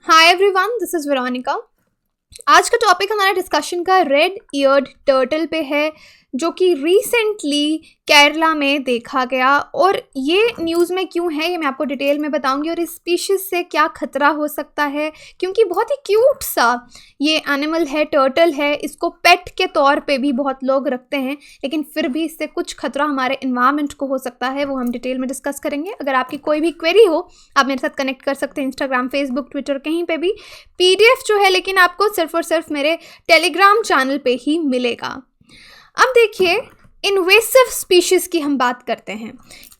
Hi everyone, this is Veronica. आज का topic हमारा डिस्कशन का रेड ईयर्ड टर्टल पे है, जो कि रिसेंटली केरला में देखा गया। और ये न्यूज़ में क्यों है ये मैं आपको डिटेल में बताऊंगी, और इस स्पीशीज़ से क्या खतरा हो सकता है, क्योंकि बहुत ही क्यूट सा ये एनिमल है, टर्टल है। इसको पेट के तौर पे भी बहुत लोग रखते हैं, लेकिन फिर भी इससे कुछ खतरा हमारे इन्वायरमेंट को हो सकता है, वो हम डिटेल में डिस्कस करेंगे। अगर आपकी कोई भी क्वेरी हो, आप मेरे साथ कनेक्ट कर सकते हैं इंस्टाग्राम, फेसबुक, ट्विटर, कहीं पे भी। पीडीएफ जो है लेकिन आपको सिर्फ और सिर्फ मेरे टेलीग्राम चैनल पे ही मिलेगा। अब देखिए, इन्वेसिव स्पीशीज़ की हम बात करते हैं।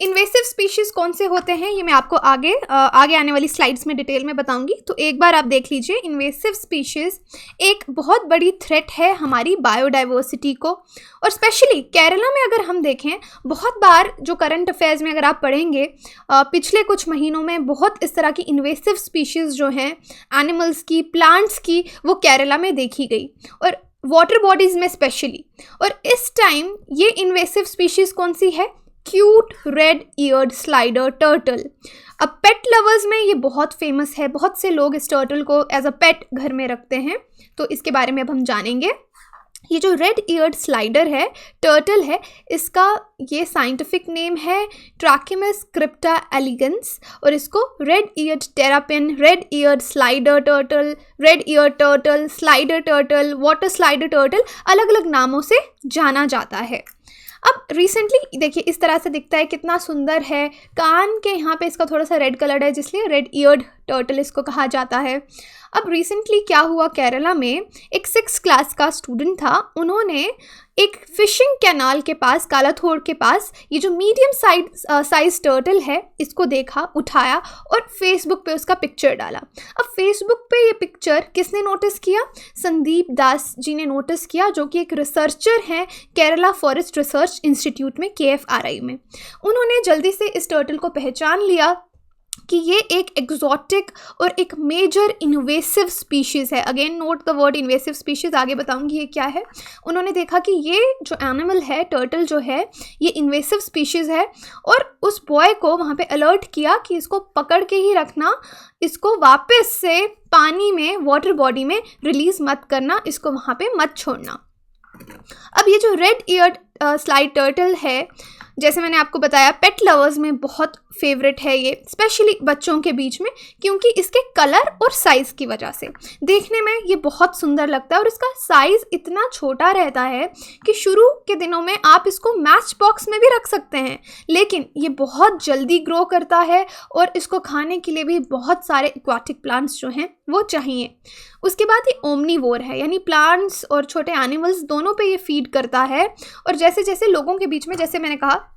इन्वेसिव स्पीशीज़ कौन से होते हैं ये मैं आपको आगे आने वाली स्लाइड्स में डिटेल में बताऊंगी। तो एक बार आप देख लीजिए, इन्वेसिव स्पीशीज़ एक बहुत बड़ी थ्रेट है हमारी बायोडाइवर्सिटी को। और स्पेशली केरला में अगर हम देखें, बहुत बार जो करंट अफेयर्स में अगर आप पढ़ेंगे, पिछले कुछ महीनों में बहुत इस तरह की इन्वेसिव स्पीशीज़ जो हैं एनिमल्स की, प्लांट्स की, वो केरला में देखी गई, और वाटर बॉडीज़ में स्पेशली। और इस टाइम ये इन्वेसिव स्पीशीज़ कौन सी है? Cute red eared slider turtle. अब पेट लवर्स में ये बहुत फेमस है, बहुत से लोग इस टर्टल को एज अ पेट घर में रखते हैं। तो इसके बारे में अब हम जानेंगे। ये जो रेड ईयर्ड स्लाइडर है, टर्टल है, इसका ये साइंटिफिक नेम है ट्राकिमस क्रिप्टा एलिगेंस, और इसको red eared terrapin, red eared slider turtle, red eared turtle, slider turtle, water slider turtle, अलग अलग नामों से जाना जाता है। अब रिसेंटली देखिए, इस तरह से दिखता है, कितना सुंदर है। कान के यहाँ पे इसका थोड़ा सा रेड कलर है, जिसलिए रेड ईयर्ड टर्टल इसको कहा जाता है। अब रिसेंटली क्या हुआ, केरला में एक 6th क्लास का स्टूडेंट था। उन्होंने एक फिशिंग कैनाल के पास, कालाथोड़ के पास, ये जो मीडियम साइज टर्टल है, इसको देखा, उठाया और फेसबुक पे उसका पिक्चर डाला। अब फेसबुक पे ये पिक्चर किसने नोटिस किया? संदीप दास जी ने नोटिस किया, जो कि एक रिसर्चर हैं केरला फॉरेस्ट रिसर्च इंस्टीट्यूट में, KFRI में। उन्होंने जल्दी से इस टर्टल को पहचान लिया कि ये एक एग्जॉटिक और एक मेजर इन्वेसिव स्पीशीज़ है। Again note the word invasive species, आगे बताऊंगी ये क्या है। उन्होंने देखा कि ये जो एनिमल है, टर्टल जो है, ये इन्वेसिव स्पीशीज़ है, और उस बॉय को वहाँ पे अलर्ट किया कि इसको पकड़ के ही रखना, इसको वापस से पानी में, वाटर बॉडी में रिलीज़ मत करना, इसको वहाँ पे मत छोड़ना। अब ये जो रेड ईयर्ड स्लाइड टर्टल है, जैसे मैंने आपको बताया, पेट लवर्स में बहुत फेवरेट है ये, स्पेशली बच्चों के बीच में, क्योंकि इसके कलर और साइज़ की वजह से देखने में ये बहुत सुंदर लगता है। और इसका साइज़ इतना छोटा रहता है कि शुरू के दिनों में आप इसको मैच बॉक्स में भी रख सकते हैं, लेकिन ये बहुत जल्दी ग्रो करता है, और इसको खाने के लिए भी बहुत सारे एक्वाटिक प्लांट्स जो हैं वो चाहिए। उसके बाद ये ओमनीवोर है, यानी प्लांट्स और छोटे एनिमल्स दोनों पे ये फीड करता है। और जैसे जैसे लोगों के बीच में, जैसे मैंने कहा,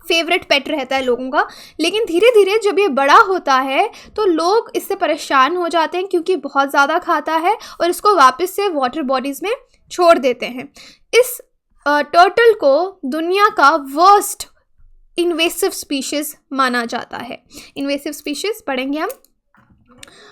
फेवरेट पेट रहता है लोगों का, लेकिन धीरे धीरे जब ये बड़ा होता है तो लोग इससे परेशान हो जाते हैं, क्योंकि बहुत ज़्यादा खाता है, और इसको वापस से वाटर बॉडीज़ में छोड़ देते हैं। इस टर्टल को दुनिया का वर्स्ट इन्वेसिव स्पीशीज़ माना जाता है। इन्वेसिव स्पीशीज़ पढ़ेंगे हम।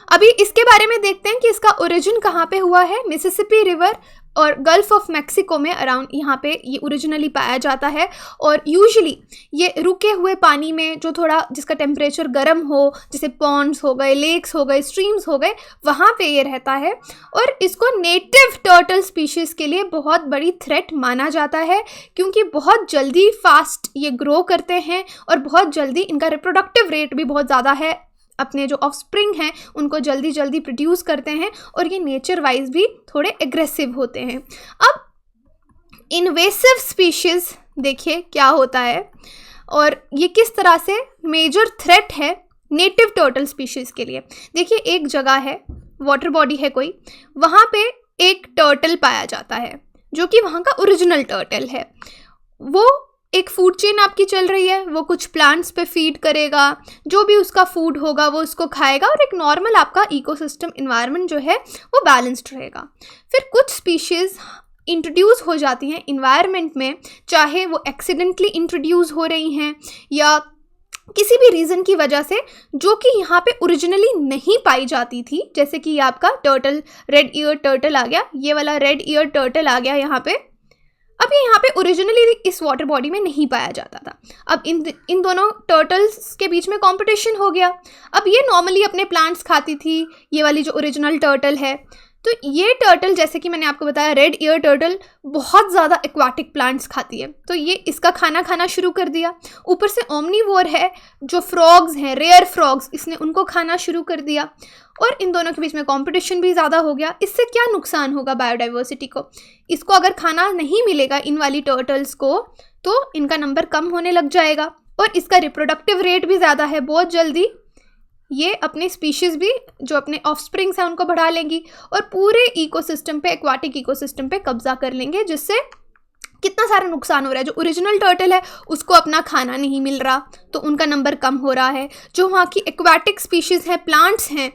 अभी इसके बारे में देखते हैं कि इसका ओरिजिन कहाँ पे हुआ है। मिसिसिपी रिवर और गल्फ ऑफ मैक्सिको में अराउंड यहाँ पे ये ओरिजिनली पाया जाता है। और यूजुअली ये रुके हुए पानी में, जो थोड़ा जिसका टेम्परेचर गर्म हो, जैसे पॉन्ड्स हो गए, लेक्स हो गए, स्ट्रीम्स हो गए, वहाँ पे ये रहता है। और इसको नेटिव टर्टल स्पीशीज़ के लिए बहुत बड़ी थ्रेट माना जाता है, क्योंकि बहुत जल्दी फास्ट ये ग्रो करते हैं, और बहुत जल्दी इनका रिप्रोडक्टिव रेट भी बहुत ज़्यादा है। अपने जो ऑफस्प्रिंग हैं उनको जल्दी जल्दी प्रोड्यूस करते हैं, और ये नेचर वाइज भी थोड़े एग्रेसिव होते हैं। अब इन्वेसिव स्पीशीज़ देखिए क्या होता है, और ये किस तरह से मेजर थ्रेट है नेटिव टर्टल स्पीशीज़ के लिए। देखिए, एक जगह है, वाटर बॉडी है कोई, वहाँ पे एक टर्टल पाया जाता है, जो कि वहाँ का ओरिजिनल टर्टल है। वो एक फूड चेन आपकी चल रही है, वो कुछ प्लांट्स पे फीड करेगा, जो भी उसका फूड होगा वो उसको खाएगा, और एक नॉर्मल आपका इकोसिस्टम इन्वायरमेंट जो है वो बैलेंस्ड रहेगा। फिर कुछ स्पीशीज़ इंट्रोड्यूस हो जाती हैं इन्वायरमेंट में, चाहे वो एक्सीडेंटली इंट्रोड्यूस हो रही हैं या किसी भी रीज़न की वजह से, जो कि यहाँ पे ओरिजिनली नहीं पाई जाती थी। जैसे कि ये आपका टर्टल, रेड ईयर टर्टल आ गया, ये वाला रेड ईयर टर्टल आ गया यहाँ पे। अब ये यहाँ पे ओरिजिनली इस वाटर बॉडी में नहीं पाया जाता था। अब इन दोनों टर्टल्स के बीच में कंपटीशन हो गया। अब ये नॉर्मली अपने प्लांट्स खाती थी, ये वाली जो ओरिजिनल टर्टल है। तो ये टर्टल, जैसे कि मैंने आपको बताया, रेड ईयर टर्टल बहुत ज़्यादा एक्वाटिक प्लांट्स खाती है, तो ये इसका खाना खाना शुरू कर दिया। ऊपर से ओमनीवोर है, जो फ्रॉग्स हैं, रेयर फ्रॉग्स, इसने उनको खाना शुरू कर दिया और इन दोनों के बीच में कंपटीशन भी ज़्यादा हो गया। इससे क्या नुकसान होगा बायोडाइवर्सिटी को? इसको अगर खाना नहीं मिलेगा इन वाली टर्टल्स को, तो इनका नंबर कम होने लग जाएगा और इसका रिप्रोडक्टिव रेट भी ज़्यादा है। बहुत जल्दी ये अपने स्पीशीज़ भी, जो अपने ऑफस्प्रिंग्स हैं, उनको बढ़ा लेंगी और पूरे इकोसिस्टम पे, एक्वाटिक इकोसिस्टम पे कब्जा कर लेंगे, जिससे कितना सारा नुकसान हो रहा है। जो ओरिजिनल टर्टल है उसको अपना खाना नहीं मिल रहा, तो उनका नंबर कम हो रहा है। जो वहाँ की एक्वाटिक स्पीशीज़ हैं, प्लांट्स हैं,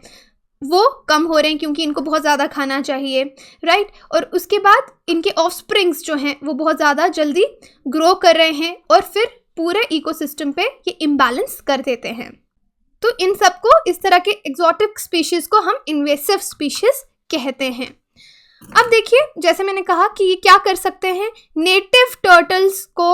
वो कम हो रहे हैं क्योंकि इनको बहुत ज़्यादा खाना चाहिए, राइट। और उसके बाद इनके ऑफस्प्रिंग्स जो हैं वो बहुत ज़्यादा जल्दी ग्रो कर रहे हैं और फिर पूरे इकोसिस्टम पे ये इम्बैलेंस कर देते हैं। तो इन सबको, इस तरह के एक्सोटिक स्पीशीज़ को हम इन्वेसिव स्पीशीज़ कहते हैं। अब देखिए, जैसे मैंने कहा कि ये क्या कर सकते हैं, नेटिव टर्टल्स को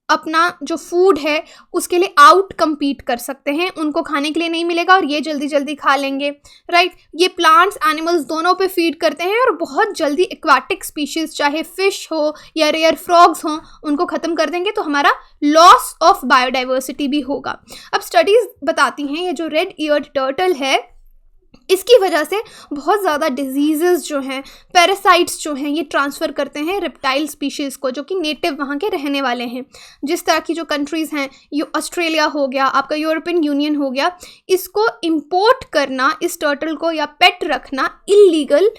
अपना जो फूड है उसके लिए आउट कम्पीट कर सकते हैं। उनको खाने के लिए नहीं मिलेगा और ये जल्दी जल्दी खा लेंगे, राइट। ये प्लांट्स, एनिमल्स दोनों पे फीड करते हैं और बहुत जल्दी एक्वाटिक स्पीशीज़, चाहे फिश हो या रेयर फ्रॉग्स हों, उनको ख़त्म कर देंगे, तो हमारा लॉस ऑफ बायोडाइवर्सिटी भी होगा। अब स्टडीज़ बताती हैं ये जो रेड ईयर्ड टर्टल है, इसकी वजह से बहुत ज़्यादा डिजीज़ जो हैं, पैरासाइट्स जो हैं, ये ट्रांसफ़र करते हैं रेप्टाइल स्पीशीज़ को, जो कि नेटिव वहाँ के रहने वाले हैं। जिस तरह की जो कंट्रीज़ हैं, ये ऑस्ट्रेलिया हो गया, आपका यूरोपियन यूनियन हो गया, इसको इंपोर्ट करना, इस टर्टल को या पेट रखना इल्लीगल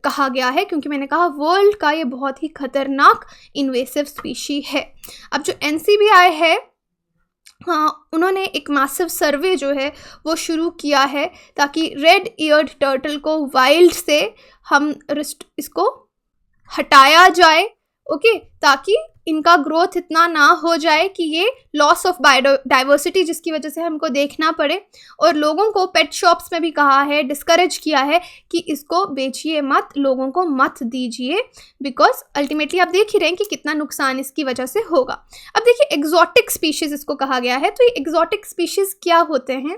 कहा गया है, क्योंकि मैंने कहा वर्ल्ड का ये बहुत ही खतरनाक इन्वेसिव स्पीशी है। अब जो NCBI है, हाँ, उन्होंने एक मैसिव सर्वे जो है वो शुरू किया है ताकि रेड ईयर्ड टर्टल को वाइल्ड से हम इसको हटाया जाए, ओके, ताकि इनका ग्रोथ इतना ना हो जाए कि ये लॉस ऑफ बायोडाइवर्सिटी, जिसकी वजह से हमको देखना पड़े। और लोगों को पेट शॉप्स में भी कहा है, डिस्करेज किया है कि इसको बेचिए मत, लोगों को मत दीजिए, बिकॉज अल्टीमेटली आप देख ही रहे हैं कि कितना नुकसान इसकी वजह से होगा। अब देखिए, एग्जॉटिक स्पीशीज़ इसको कहा गया है। तो ये एग्जॉटिक स्पीशीज़ क्या होते हैं?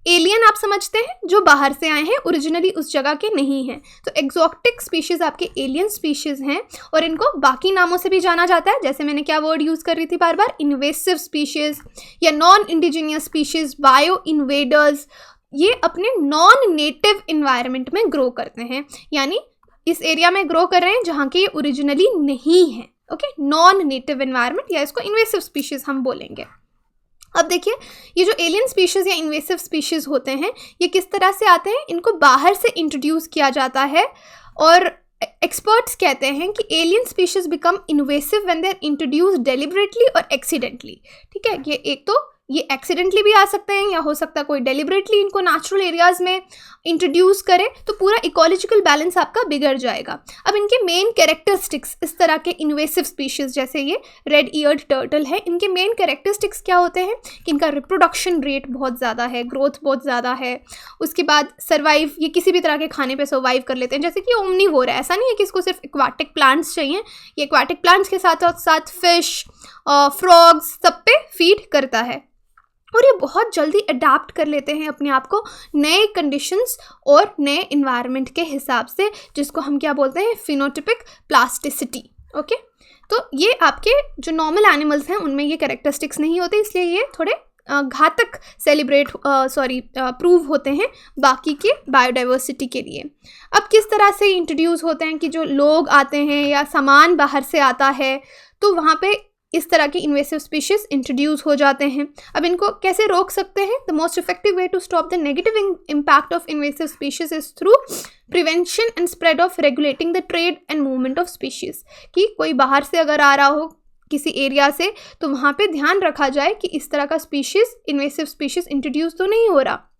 एलियन आप समझते हैं, जो बाहर से आए हैं, ओरिजिनली उस जगह के नहीं हैं। तो एग्जॉटिक स्पीशीज़ आपके एलियन स्पीशीज़ हैं और इनको बाकी नामों से भी जाना जाता है। जैसे मैंने क्या वर्ड यूज़ कर रही थी बार बार, इन्वेसिव स्पीशीज़ या non indigenous species, bio invaders. ये अपने नॉन नेटिव इन्वायरमेंट में ग्रो करते हैं, यानी इस एरिया में ग्रो कर रहे हैं जहाँ के ये ओरिजिनली नहीं है, ओके, नॉन नेटिव इन्वायरमेंट, या इसको इन्वेसिव स्पीशीज़ हम बोलेंगे। अब देखिए, ये जो एलियन स्पीशीज़ या इन्वेसिव स्पीशीज़ होते हैं, ये किस तरह से आते हैं? इनको बाहर से इंट्रोड्यूस किया जाता है और एक्सपर्ट्स कहते हैं कि alien species become invasive when they are introduced deliberately और एक्सीडेंटली। ठीक है, ये एक तो ये एक्सीडेंटली भी आ सकते हैं या हो सकता है कोई डेलिबरेटली इनको नेचुरल एरियाज़ में इंट्रोड्यूस करे, तो पूरा इकोलॉजिकल बैलेंस आपका बिगड़ जाएगा। अब इनके मेन कैरेक्टरिस्टिक्स, इस तरह के इन्वेसिव स्पीशीज़ जैसे ये रेड ईयर्ड टर्टल है, इनके मेन कैरेक्टरिस्टिक्स क्या होते हैं कि इनका रिप्रोडक्शन रेट बहुत ज़्यादा है, ग्रोथ बहुत ज़्यादा है। उसके बाद सर्वाइव, ये किसी भी तरह के खाने पे सर्वाइव कर लेते हैं, जैसे कि ओमनीवोर है। ऐसा नहीं है कि इसको सिर्फ एक्वाटिक प्लांट्स चाहिए, ये एक्वाटिक प्लांट्स के साथ साथ फिश, फ्रॉग्स, सब पे फीड करता है। और ये बहुत जल्दी अडाप्ट कर लेते हैं अपने आप को नए कंडीशंस और नए इन्वायरमेंट के हिसाब से, जिसको हम क्या बोलते हैं, फिनोटिपिक प्लास्टिसिटी, ओके। तो ये आपके जो नॉर्मल एनिमल्स हैं उनमें ये कैरेक्टरिस्टिक्स नहीं होते, इसलिए ये थोड़े घातक प्रूव होते हैं बाकी के बायोडाइवर्सिटी के लिए। अब किस तरह से इंट्रोड्यूस होते हैं कि जो लोग आते हैं या सामान बाहर से आता है, तो वहाँ पे इस तरह के इन्वेसिव स्पीशीज़ इंट्रोड्यूस हो जाते हैं। अब इनको कैसे रोक सकते हैं? The most effective way to stop the negative impact of invasive species is through prevention and spread of regulating the trade and movement of species. कि कोई बाहर से अगर आ रहा हो किसी एरिया से, तो वहाँ पे ध्यान रखा जाए कि इस तरह का स्पीशीज़, इन्वेसिव स्पीशीज़ इंट्रोड्यूस तो नहीं हो रहा।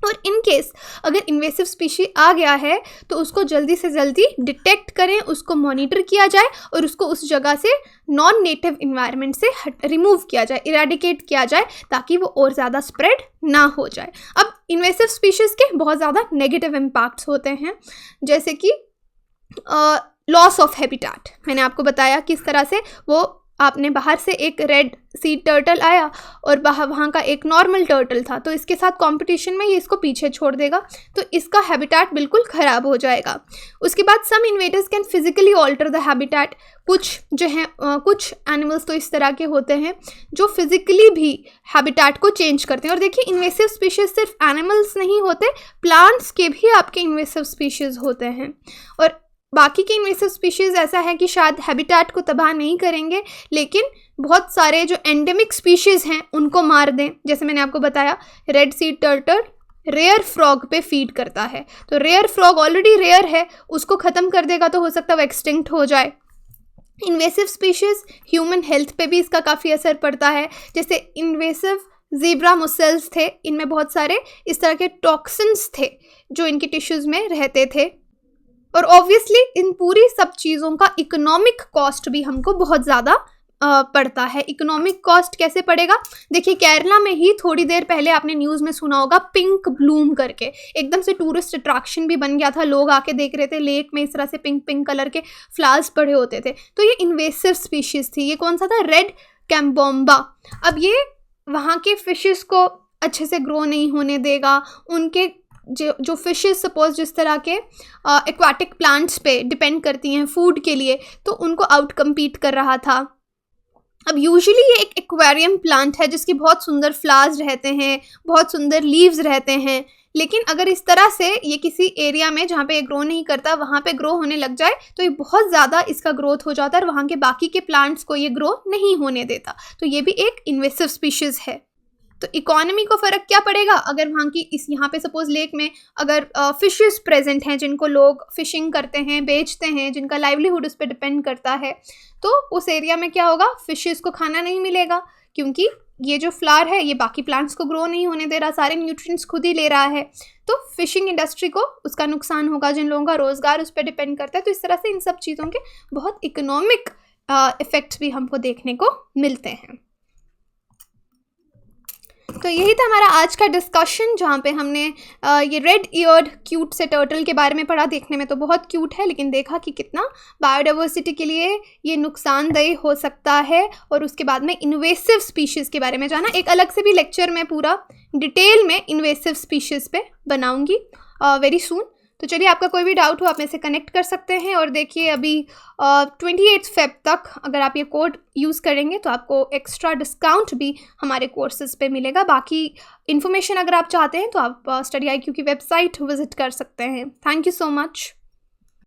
और इन केस अगर इन्वेसिव स्पीशी आ गया है तो उसको जल्दी से जल्दी डिटेक्ट करें, उसको मॉनिटर किया जाए और उसको उस जगह से नॉन नेटिव इन्वायरमेंट से रिमूव किया जाए, इरेडिकेट किया जाए, ताकि वो और ज़्यादा स्प्रेड ना हो जाए। अब इन्वेसिव स्पीशीज़ के बहुत ज़्यादा नेगेटिव इम्पैक्ट्स होते हैं, जैसे कि लॉस ऑफ हैबिटेट। मैंने आपको बताया किस तरह से वो आपने बाहर से एक रेड सी टर्टल आया और वहाँ का एक नॉर्मल टर्टल था, तो इसके साथ कंपटीशन में ये इसको पीछे छोड़ देगा, तो इसका हैबिटेट बिल्कुल ख़राब हो जाएगा। उसके बाद some invaders can physically alter the habitat. कुछ जो हैं कुछ एनिमल्स तो इस तरह के होते हैं जो फिजिकली भी हैबिटेट को चेंज करते हैं। और देखिए इन्वेसिव स्पीशीज़ सिर्फ एनिमल्स नहीं होते, प्लांट्स के भी आपके इन्वेसिव स्पीशीज़ होते हैं। और बाकी के इन्वेसिव स्पीशीज़ ऐसा है कि शायद हैबिटेट को तबाह नहीं करेंगे, लेकिन बहुत सारे जो एंडेमिक स्पीशीज़ हैं उनको मार दें। जैसे मैंने आपको बताया red sea turtle rare frog पे फीड करता है, तो रेयर फ्रॉग ऑलरेडी रेयर है, उसको ख़त्म कर देगा तो हो सकता है वो एक्सटिंक्ट हो जाए। इन्वेसिव स्पीशीज़ ह्यूमन हेल्थ पे भी इसका काफ़ी असर पड़ता है। जैसे इन्वेसिव ज़ीब्रा मुसल्स थे, इनमें बहुत सारे इस तरह के टॉक्सिन्स थे जो इनकी टिश्यूज़ में रहते थे। और ऑब्वियसली इन पूरी सब चीज़ों का इकोनॉमिक कॉस्ट भी हमको बहुत ज़्यादा पड़ता है। इकोनॉमिक कॉस्ट कैसे पड़ेगा? देखिए केरला में ही थोड़ी देर पहले आपने न्यूज़ में सुना होगा पिंक ब्लूम करके, एकदम से टूरिस्ट अट्रैक्शन भी बन गया था, लोग आके देख रहे थे, लेक में इस तरह से पिंक पिंक कलर के फ्लावर्स पड़े होते थे। तो ये इन्वेसिव स्पीशीज़ थी। ये कौन सा था? रेड कैम्बोम्बा। अब ये वहाँ के फिशेस को अच्छे से ग्रो नहीं होने देगा। उनके जो फिशेस सपोज जिस तरह के एक्वाटिक प्लांट्स पे डिपेंड करती हैं फूड के लिए, तो उनको आउट कम्पीट कर रहा था। अब यूजुअली ये एक एक्वेरियम प्लांट है जिसकी बहुत सुंदर फ्लावर्स रहते हैं, बहुत सुंदर लीव्स रहते हैं, लेकिन अगर इस तरह से ये किसी एरिया में जहाँ पे ये ग्रो नहीं करता वहाँ पे ग्रो होने लग जाए तो ये बहुत ज़्यादा इसका ग्रोथ हो जाता है और वहाँ के बाकी के प्लांट्स को ये ग्रो नहीं होने देता। तो ये भी एक इन्वेसिव स्पीशीज़ है। तो इकोनॉमी को फ़र्क क्या पड़ेगा अगर वहाँ की यहाँ पे सपोज लेक में अगर फिशेस प्रेजेंट हैं जिनको लोग फिशिंग करते हैं, बेचते हैं, जिनका लाइवलीहुड उस पर डिपेंड करता है, तो उस एरिया में क्या होगा? फिशेस को खाना नहीं मिलेगा, क्योंकि ये जो फ्लावर है ये बाकी प्लांट्स को ग्रो नहीं होने दे रहा, सारे न्यूट्रिएंट्स खुद ही ले रहा है। तो फिशिंग इंडस्ट्री को उसका नुकसान होगा, जिन लोगों का रोज़गार उस पर डिपेंड करता है। तो इस तरह से इन सब चीज़ों के बहुत इकोनॉमिक इफ़ेक्ट्स भी हमको देखने को मिलते हैं। तो यही था हमारा आज का डिस्कशन, जहाँ पे हमने ये रेड ईयर्ड क्यूट से टर्टल के बारे में पढ़ा। देखने में तो बहुत क्यूट है, लेकिन देखा कि कितना बायोडाइवर्सिटी के लिए ये नुकसानदेह हो सकता है। और उसके बाद में इन्वेसिव स्पीशीज़ के बारे में जाना। एक अलग से भी लेक्चर में पूरा डिटेल में इन्वेसिव स्पीशीज़ पे बनाऊँगी वेरी सून। तो चलिए, आपका कोई भी डाउट हो आप मेरे से कनेक्ट कर सकते हैं। और देखिए अभी 28 फ़ेब तक अगर आप ये कोड यूज़ करेंगे तो आपको एक्स्ट्रा डिस्काउंट भी हमारे कोर्सेज़ पे मिलेगा। बाकी इन्फॉर्मेशन अगर आप चाहते हैं तो आप स्टडी IQ की वेबसाइट विज़िट कर सकते हैं। Thank you so much.